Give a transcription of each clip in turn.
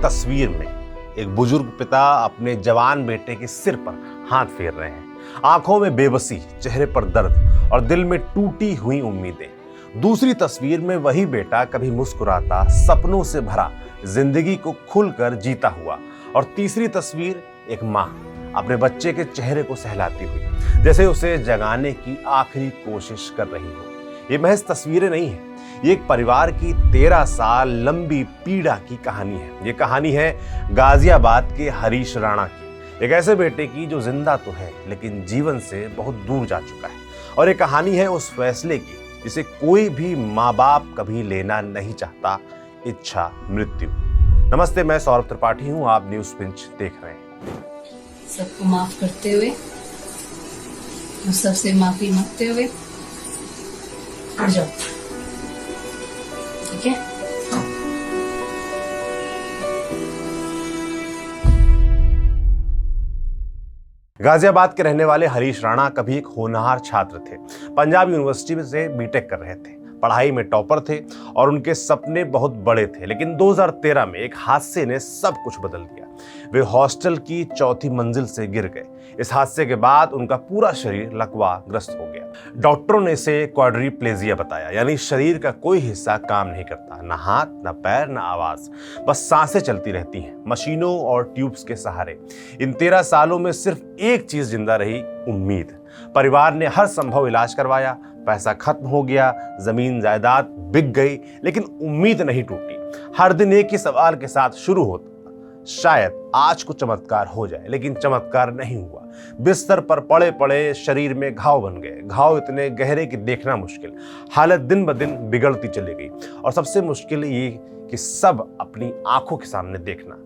तस्वीर में एक बुजुर्ग पिता अपने जवान बेटे के सिर पर हाथ फेर रहे हैं। आंखों में बेबसी, चेहरे पर दर्द और दिल में टूटी हुई उम्मीदें। दूसरी तस्वीर में वही बेटा कभी मुस्कुराता, सपनों से भरा, जिंदगी को खुलकर जीता हुआ। और तीसरी तस्वीर एक माँ अपने बच्चे के चेहरे को सहलाती हुई, जैसे उसे जगाने की आखिरी कोशिश कर रही हो। ये महज तस्वीरें नहीं है, ये एक परिवार की 13 साल लंबी पीड़ा की कहानी है। ये कहानी है गाजियाबाद के हरीश राणा की, एक ऐसे बेटे की जो जिंदा तो है लेकिन जीवन से बहुत दूर जा चुका है। और ये कहानी है उस फैसले की जिसे कोई भी माँ बाप कभी लेना नहीं चाहता, इच्छा मृत्यु। नमस्ते, मैं सौरभ त्रिपाठी हूँ, आप न्यूज पिंच देख रहे हैं। सबको माफ करते हुए और सबसे माफी मांगते हुए उठ जाओ, ठीक है? गाजियाबाद के रहने वाले हरीश राणा कभी एक होनहार छात्र थे। पंजाब यूनिवर्सिटी में से बीटेक कर रहे थे, पढ़ाई में टॉपर थे और उनके सपने बहुत बड़े थे। लेकिन 2013 में एक हादसे ने सब कुछ बदल दिया। वे हॉस्टल की 4थी मंजिल से गिर गए। इस हादसे के बाद उनका पूरा शरीर लकवाग्रस्त हो गया। डॉक्टरों ने इसे क्वाड्रिप्लेजिया बताया, यानी शरीर का कोई हिस्सा काम नहीं करता, ना हाथ, ना पैर, ना आवाज, बस सांसें चलती रहती हैं मशीनों और ट्यूब्स के सहारे। इन 13 सालों में सिर्फ एक चीज जिंदा रही, उम्मीद। परिवार ने हर संभव इलाज करवाया, पैसा खत्म हो गया, जमीन जायदाद बिक गई, लेकिन उम्मीद नहीं टूटी। हर दिन एक ही सवाल के साथ शुरू होता, शायद आज को चमत्कार हो जाए, लेकिन चमत्कार नहीं हुआ। बिस्तर पर पड़े पड़े शरीर में घाव बन गए, घाव इतने गहरे कि देखना मुश्किल। हालत दिन ब दिन बिगड़ती चली गई और सबसे मुश्किल ये कि सब अपनी आंखों के सामने देखना।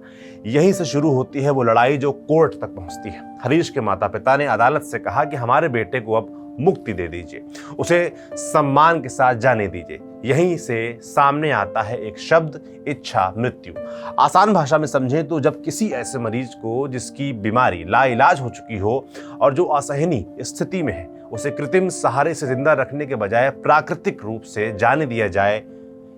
यहीं से शुरू होती है वो लड़ाई जो कोर्ट तक पहुंचती है। हरीश के माता पिता ने अदालत से कहा कि हमारे बेटे को अब मुक्ति दे दीजिए, उसे सम्मान के साथ जाने दीजिए। यहीं से सामने आता है एक शब्द, इच्छा मृत्यु। आसान भाषा में समझें तो जब किसी ऐसे मरीज को जिसकी बीमारी लाइलाज हो चुकी हो और जो असहनीय स्थिति में है, उसे कृत्रिम सहारे से जिंदा रखने के बजाय प्राकृतिक रूप से जाने दिया जाए,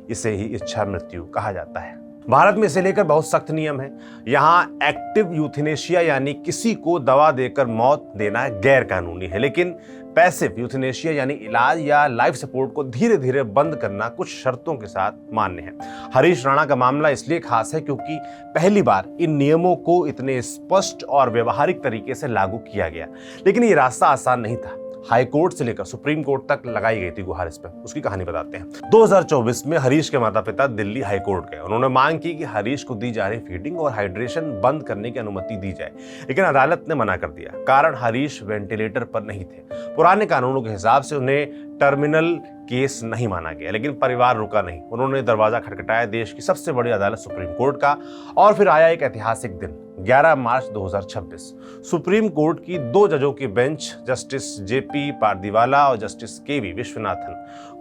इसे ही इच्छा मृत्यु कहा जाता है। भारत में इसे लेकर बहुत सख्त नियम है। यहाँ एक्टिव यूथेनेशिया यानी किसी को दवा देकर मौत देना गैर कानूनी है, लेकिन पैसिव यूथेनेशिया यानी इलाज या लाइफ सपोर्ट को धीरे धीरे बंद करना कुछ शर्तों के साथ मान्य है। हरीश राणा का मामला इसलिए खास है क्योंकि पहली बार इन नियमों को इतने स्पष्ट और व्यवहारिक तरीके से लागू किया गया। लेकिन ये रास्ता आसान नहीं था। हाई कोर्ट से लेकर सुप्रीम कोर्ट तक लगाई गई थी गुहार। इस पर उसकी कहानी बताते हैं। 2024 में हरीश के माता पिता दिल्ली हाई कोर्ट गए। उन्होंने मांग की कि हरीश को दी जा रही फीडिंग और हाइड्रेशन बंद करने की अनुमति दी जाए, लेकिन अदालत ने मना कर दिया। कारण, हरीश वेंटिलेटर पर नहीं थे। पुराने कानूनों के हिसाब से उन्हें टर्मिनल केस नहीं माना गया, लेकिन परिवार रुका नहीं। उन्होंने दरवाजा खटखटाया देश की सबसे बड़ी अदालत सुप्रीम कोर्ट का। और फिर आया एक ऐतिहासिक दिन, 11 मार्च 2026। सुप्रीम कोर्ट की 2 जजों की बेंच, जस्टिस जेपी पारदीवाला और जस्टिस केवी विश्वनाथन,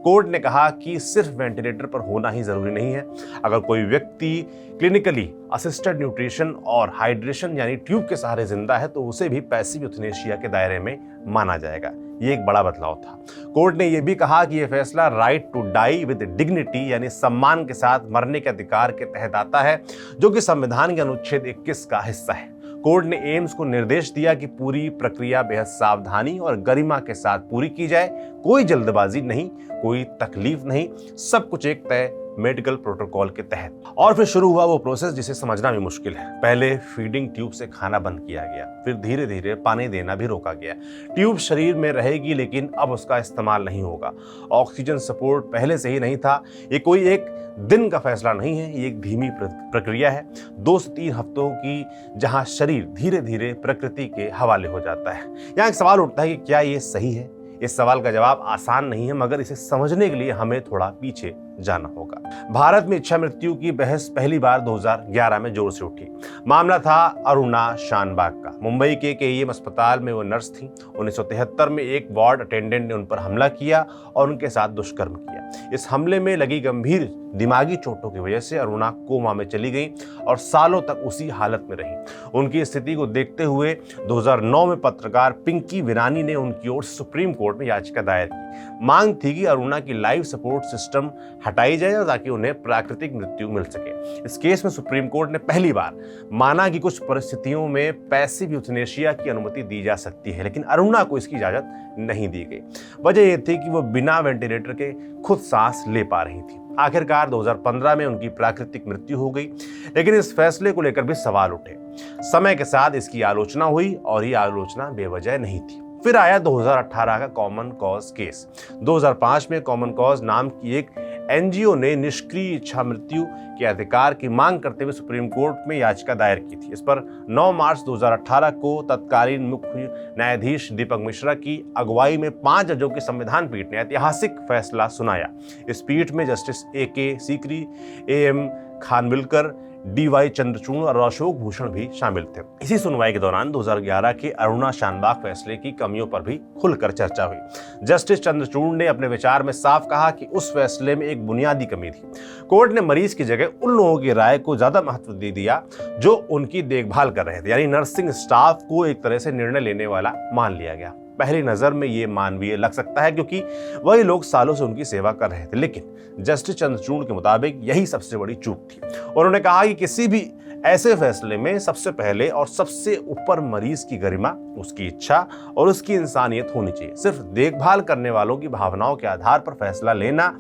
कोर्ट ने कहा कि सिर्फ वेंटिलेटर पर होना ही जरूरी नहीं है। अगर कोई व्यक्ति क्लिनिकली असिस्टेड न्यूट्रिशन और हाइड्रेशन यानी ट्यूब के सहारे जिंदा है तो उसे भी पैसिव यूथेनेशिया के दायरे में माना जाएगा। ये एक बड़ा बदलाव था। कोर्ट ने यह भी कहा कि यह फैसला right to die with dignity यानी सम्मान के साथ मरने के अधिकार के तहत आता है, जो कि संविधान के अनुच्छेद 21 का हिस्सा है। कोर्ट ने एम्स को निर्देश दिया कि पूरी प्रक्रिया बेहद सावधानी और गरिमा के साथ पूरी की जाए। कोई जल्दबाजी नहीं, कोई तकलीफ नहीं, सब कुछ एक तय मेडिकल प्रोटोकॉल के तहत। और फिर शुरू हुआ वो प्रोसेस जिसे समझना भी मुश्किल है। पहले फीडिंग ट्यूब से खाना बंद किया गया, फिर धीरे धीरे पानी देना भी रोका गया। ट्यूब शरीर में रहेगी लेकिन अब उसका इस्तेमाल नहीं होगा। ऑक्सीजन सपोर्ट पहले से ही नहीं था। ये कोई एक दिन का फैसला नहीं है, ये एक धीमी प्रक्रिया है, 2 से 3 हफ्तों की, जहां शरीर धीरे धीरे प्रकृति के हवाले हो जाता है। यहाँ एक सवाल उठता है कि क्या ये सही है? इस सवाल का जवाब आसान नहीं है, मगर इसे समझने के लिए हमें थोड़ा पीछे जाना होगा। भारत में इच्छा मृत्यु की बहस पहली बार 2011 में जोर से उठी। मामला था अरुणा शानबाग का। मुंबई के केईएम अस्पताल में वो नर्स थी। 1973 में एक वार्ड अटेंडेंट ने उन पर हमला किया और उनके साथ दुष्कर्म किया। इस हमले में लगी गंभीर दिमागी चोटों की वजह से अरुणा कोमा में चली गई और सालों तक उसी हालत में रही। उनकी स्थिति को देखते हुए 2009 में पत्रकार पिंकी विरानी ने उनकी ओर सुप्रीम कोर्ट में याचिका दायर की। मांग थी कि अरुणा की लाइफ सपोर्ट सिस्टम हटाई जाए और ताकि उन्हें प्राकृतिक मृत्यु मिल सके। इस केस में सुप्रीम कोर्ट ने पहली बार माना कि कुछ परिस्थितियों में पैसिव यूथनेशिया की अनुमति दी जा सकती है, लेकिन अरुणा को इसकी इजाजत नहीं दी गई। वजह यह थी कि वो बिना वेंटिलेटर के खुद सांस ले पा रही थी। आखिरकार 2015 में उनकी प्राकृतिक मृत्यु हो गई, लेकिन इस फैसले को लेकर भी सवाल उठे। समय के साथ इसकी आलोचना हुई और ये आलोचना बेवजह नहीं थी। फिर आया 2018 का कॉमन कॉज केस। 2005 में कॉमन कॉज नाम की एक एनजीओ ने निष्क्रिय इच्छा मृत्यु के अधिकार की मांग करते हुए सुप्रीम कोर्ट में याचिका दायर की थी। इस पर 9 मार्च 2018 को तत्कालीन मुख्य न्यायाधीश दीपक मिश्रा की अगुवाई में 5 जजों की संविधान पीठ ने ऐतिहासिक फैसला सुनाया। इस पीठ में justice AK Sikri, AM Khanwilkar, DY Chandrachud और अशोक भूषण भी शामिल थे। इसी सुनवाई के दौरान 2011 के अरुणा शानबाग फैसले की कमियों पर भी खुलकर चर्चा हुई। जस्टिस चंद्रचूड़ ने अपने विचार में साफ कहा कि उस फैसले में एक बुनियादी कमी थी। कोर्ट ने मरीज की जगह उन लोगों की राय को ज्यादा महत्व दे दिया जो उनकी देखभाल कर रहे थे, यानी नर्सिंग स्टाफ को एक तरह से निर्णय लेने वाला मान लिया गया। पहली नजर में ये मानवीय लग सकता है क्योंकि वही लोग सालों से उनकी सेवा कर रहे थे, लेकिन जस्टिस चंद्रचूड़ के मुताबिक यही सबसे बड़ी चूक थी। उन्होंने कहा कि किसी भी ऐसे फैसले में सबसे पहले और सबसे ऊपर मरीज की गरिमा, उसकी इच्छा और उसकी इंसानियत होनी चाहिए। सिर्फ देखभाल करने वालों की भावनाओं के आधार पर फैसला लेना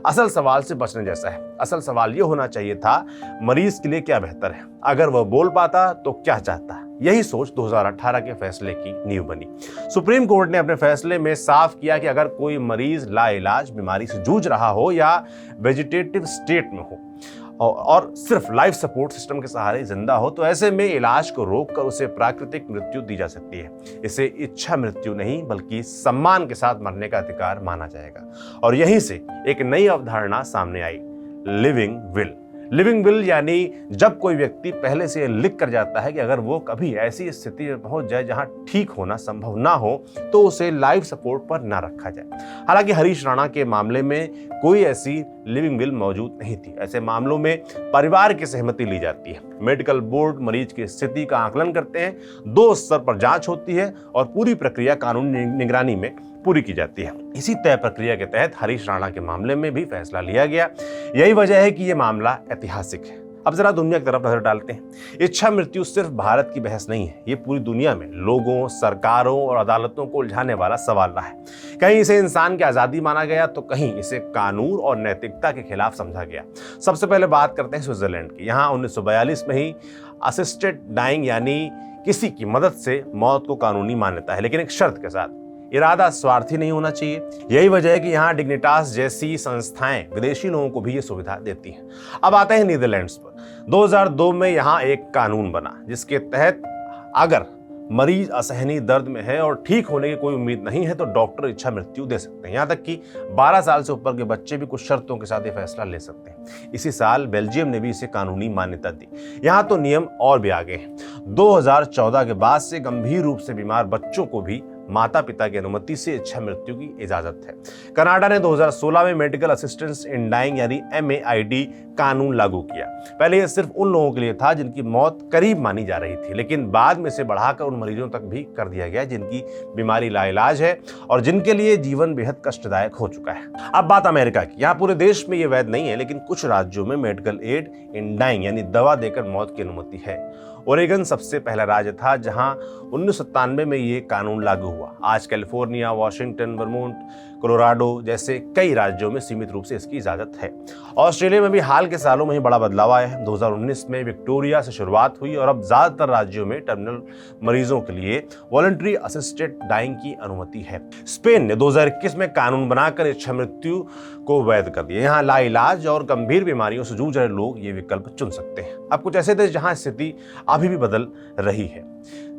असल सवाल से बचने जैसा है। असल सवाल ये होना चाहिए था, मरीज के लिए क्या बेहतर है, अगर वह बोल पाता तो क्या चाहता। यही सोच 2018 के फैसले की नींव बनी। सुप्रीम कोर्ट ने अपने फैसले में साफ किया कि अगर कोई मरीज लाइलाज बीमारी से जूझ रहा हो या वेजिटेटिव स्टेट में हो और सिर्फ लाइफ सपोर्ट सिस्टम के सहारे जिंदा हो, तो ऐसे में इलाज को रोककर उसे प्राकृतिक मृत्यु दी जा सकती है। इसे इच्छा मृत्यु नहीं बल्कि सम्मान के साथ मरने का अधिकार माना जाएगा। और यहीं से एक नई अवधारणा सामने आई, लिविंग विल। लिविंग विल यानी जब कोई व्यक्ति पहले से लिख कर जाता है कि अगर वो कभी ऐसी स्थिति में पहुंच जाए जहां ठीक होना संभव ना हो तो उसे लाइफ सपोर्ट पर ना रखा जाए। हालांकि हरीश राणा के मामले में कोई ऐसी लिविंग विल मौजूद नहीं थी। ऐसे मामलों में परिवार की सहमति ली जाती है। मेडिकल बोर्ड मरीज की स्थिति का आकलन करते हैं, 2 स्तर पर जांच होती है और पूरी प्रक्रिया कानूनी निगरानी में पूरी की जाती है। इसी तय प्रक्रिया के तहत हरीश राणा के मामले में भी फैसला लिया गया। यही वजह है कि यह मामला ऐतिहासिक है। अब जरा दुनिया की तरफ नजर डालते हैं। इच्छा मृत्यु सिर्फ भारत की बहस नहीं है, ये पूरी दुनिया में लोगों, सरकारों और अदालतों को उलझाने वाला सवाल रहा है। कहीं इसे इंसान की आजादी माना गया तो कहीं इसे कानून और नैतिकता के खिलाफ समझा गया। सबसे पहले बात करते हैं स्विट्जरलैंड की। यहाँ 1942 में ही असिस्टेड डाइंग यानी किसी की मदद से मौत को कानूनी मान्यता है, लेकिन एक शर्त के साथ, इरादा स्वार्थी नहीं होना चाहिए। यही वजह है कि यहाँ डिग्निटास जैसी संस्थाएं विदेशी लोगों को भी ये सुविधा देती हैं। अब आते हैं नीदरलैंड्स पर। 2002 में यहाँ एक कानून बना जिसके तहत अगर मरीज असहनीय दर्द में है और ठीक होने की कोई उम्मीद नहीं है तो डॉक्टर इच्छा मृत्यु दे सकते हैं। यहाँ तक कि 12 साल से ऊपर के बच्चे भी कुछ शर्तों के साथ ये फैसला ले सकते हैं। इसी साल बेल्जियम ने भी इसे कानूनी मान्यता दी। यहाँ तो नियम और भी आगे हैं। 2014 के बाद से गंभीर रूप से बीमार बच्चों को भी माता पिता की अनुमति से इच्छा मृत्यु की इजाजत है। कनाडा ने 2016 में मेडिकल असिस्टेंस इन डाइंग यानी MAID कानून लागू किया। पहले यह सिर्फ उन लोगों के लिए था जिनकी मौत करीब मानी जा रही थी, लेकिन बाद में इसे बढ़ाकर उन मरीजों तक भी कर दिया गया जिनकी बीमारी लाइलाज है और जिनके लिए जीवन बेहद कष्टदायक हो चुका है। अब बात अमेरिका की। यहाँ पूरे देश में ये वैध नहीं है, लेकिन कुछ राज्यों में मेडिकल एड इन डाइंग यानी दवा देकर मौत की अनुमति है। ओरेगन सबसे पहला राज्य था जहां 1997 में ये कानून लागू हुआ। आज कैलिफोर्निया, वॉशिंगटन, वर्मोंट, कोलोराडो जैसे कई राज्यों में सीमित रूप से इसकी इजाजत है। ऑस्ट्रेलिया में भी हाल के सालों में ही बड़ा बदलाव आया है। 2019 में विक्टोरिया से शुरुआत हुई और अब ज्यादातर राज्यों में टर्मिनल मरीजों के लिए वॉलंटरी असिस्टेड डाइंग की अनुमति है। स्पेन ने 2021 में कानून बनाकर इच्छा मृत्यु को वैध कर दिया। यहाँ लाइलाज और गंभीर बीमारियों से जूझ रहे लोग ये विकल्प चुन सकते हैं। अब कुछ ऐसे देश जहां स्थिति अभी भी बदल रही है।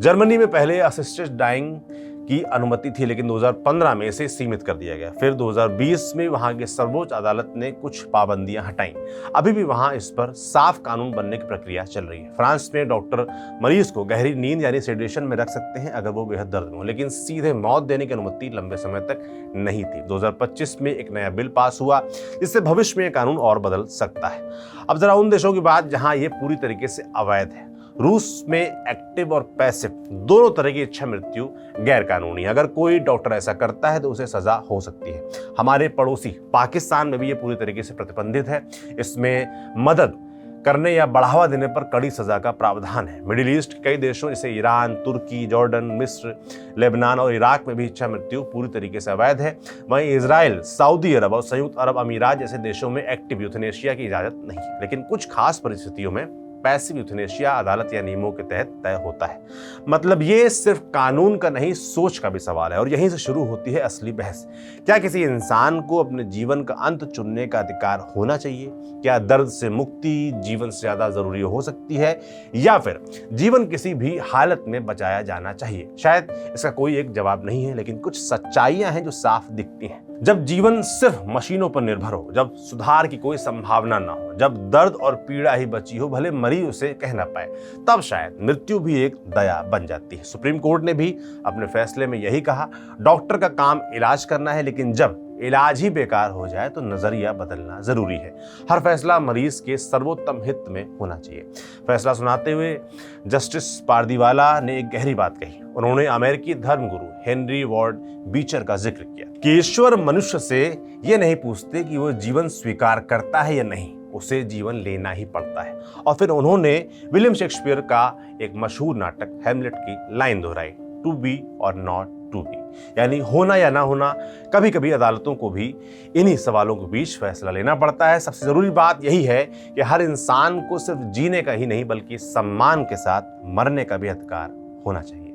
जर्मनी में पहले असिस्टेड डाइंग की अनुमति थी, लेकिन 2015 में इसे सीमित कर दिया गया। फिर 2020 में वहां के सर्वोच्च अदालत ने कुछ पाबंदियां हटाई। अभी भी वहां इस पर साफ कानून बनने की प्रक्रिया चल रही है। फ्रांस में डॉक्टर मरीज को गहरी नींद यानी सेडेशन में रख सकते हैं अगर वो बेहद दर्द में हो, लेकिन सीधे मौत देने की अनुमति लंबे समय तक नहीं थी। 2025 में एक नया बिल पास हुआ जिससे भविष्य में कानून और बदल सकता है। अब जरा उन देशों की बात जहां ये पूरी तरीके से अवैध है। रूस में एक्टिव और पैसिव दोनों तरह की इच्छा मृत्यु गैर कानूनी है। अगर कोई डॉक्टर ऐसा करता है तो उसे सजा हो सकती है। हमारे पड़ोसी पाकिस्तान में भी ये पूरी तरीके से प्रतिबंधित है। इसमें मदद करने या बढ़ावा देने पर कड़ी सजा का प्रावधान है। मिडिल ईस्ट के कई देशों जैसे ईरान, तुर्की, जॉर्डन, मिस्र, लेबनान और इराक में भी इच्छा मृत्यु पूरी तरीके से अवैध है। वहीं इजराइल, सऊदी अरब और संयुक्त अरब अमीरात जैसे देशों में एक्टिव यूथनेशिया की इजाजत नहीं है, लेकिन कुछ खास परिस्थितियों में पैसिव यूथनेशिया अदालत या नियमों के तहत तय होता है। मतलब ये सिर्फ कानून का नहीं, सोच का भी सवाल है और यहीं से शुरू होती है असली बहस। क्या किसी इंसान को अपने जीवन का अंत चुनने का अधिकार होना चाहिए? क्या दर्द से मुक्ति जीवन से ज्यादा जरूरी हो सकती है, या फिर जीवन किसी भी हालत में बचाया जाना चाहिए? शायद इसका कोई एक जवाब नहीं है, लेकिन कुछ सच्चाइयां हैं जो साफ दिखती हैं। जब जीवन सिर्फ मशीनों पर निर्भर हो, जब सुधार की कोई संभावना ना हो, जब दर्द और पीड़ा ही बची हो, भले मरीज उसे कह ना पाए, तब शायद मृत्यु भी एक दया बन जाती है। सुप्रीम कोर्ट ने भी अपने फैसले में यही कहा। डॉक्टर का काम इलाज करना है, लेकिन जब इलाज ही बेकार हो जाए तो नजरिया बदलना जरूरी है। हर फैसला मरीज के सर्वोत्तम हित में होना चाहिए। फैसला सुनाते हुए जस्टिस पारदीवाला ने एक गहरी बात कही। उन्होंने अमेरिकी धर्मगुरु हेनरी वार्ड बीचर का जिक्र किया कि ईश्वर मनुष्य से ये नहीं पूछते कि वो जीवन स्वीकार करता है या नहीं, उसे जीवन लेना ही पड़ता है। और फिर उन्होंने विलियम शेक्सपियर का एक मशहूर नाटक हैमलेट की लाइन दोहराई, टू बी और नॉट टू बी, यानी होना या ना होना। कभी कभी अदालतों को भी इन्हीं सवालों के बीच फैसला लेना पड़ता है। सबसे जरूरी बात यही है कि हर इंसान को सिर्फ जीने का ही नहीं बल्कि सम्मान के साथ मरने का भी अधिकार होना चाहिए।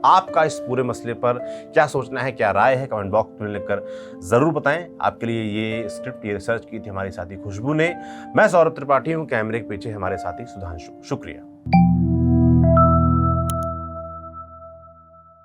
आपका इस पूरे मसले पर क्या सोचना है, क्या राय है, कमेंट बॉक्स में लिखकर जरूर बताएं। आपके लिए ये स्क्रिप्ट, ये रिसर्च की थी हमारी साथी खुशबू ने। मैं सौरभ त्रिपाठी हूँ, कैमरे के पीछे हमारे साथी सुधांशु। शुक्रिया।